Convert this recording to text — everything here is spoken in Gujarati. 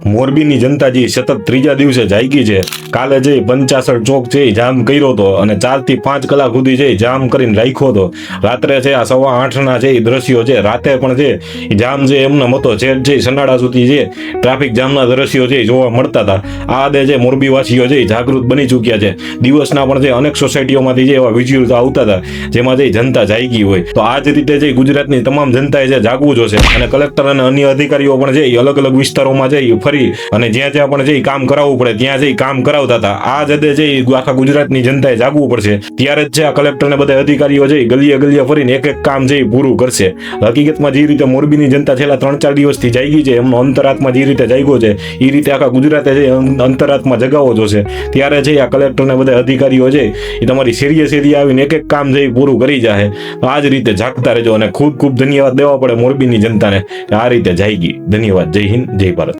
મોરબીની જનતા જે સતત ત્રીજા દિવસે જાગી છે. કાલે જે 50 ચોક છે જામ કર્યો હતો અને 4 થી 5 કલાક સુધી છે જામ કરીને રાખ્યો હતો. રાત્રે છે આ 8:15 છે એ દ્રશ્યો છે. રાતે પણ છે જામ છે એમનો મતો છે સનાડા સુધી છે ટ્રાફિક જામના દ્રશ્યો છે જોવા મળતા હતા. આ આદે છે મોરબી વાસીઓ છે જાગૃત બની ચૂક્યા છે. દિવસના પણ છે અનેક સોસાયટીઓમાંથી છે એવા વિઝ્યુઅલ્સ આવતા હતા જેમાં છે જનતા જાગી હોય. તો આ જ રીતે છે ગુજરાતની તમામ જનતાએ છે જાગવું જોશે અને કલેક્ટર અને અન્ય અધિકારીઓ પણ છે અલગ અલગ વિસ્તારોમાં છે ફરી અને જ્યાં જ્યાં પણ જે કામ કરાવવું પડે ત્યાં જે કામ કરાવતા હતા. આ જદે જે આખા ગુજરાતની જનતાએ જાગવું પડશે. ત્યારે જ છે આ કલેક્ટર ને બધા અધિકારીઓ છે ગલીએ ગલીએ ફરીને એક એક કામ છે પૂરું કરશે. હકીકતમાં જે રીતે મોરબીની જનતા છેલ્લા 3-4 દિવસથી જાગી છે એમનો અંતરાત્મા જે રીતે જાગ્યો છે એ રીતે આખા ગુજરાતે છે અંતરાત્મા જગાવવો જોશે. ત્યારે છે આ કલેક્ટર ને બધા અધિકારીઓ છે એ તમારી શેરીએ આવીને એક એક કામ છે પૂરું કરી જાય. આ જ રીતે જાગતા રહેજો અને ખૂબ ખૂબ ધન્યવાદ દેવા પડે મોરબીની જનતાને આ રીતે જાગી. ધન્યવાદ. જય હિન્દ, જય ભારત.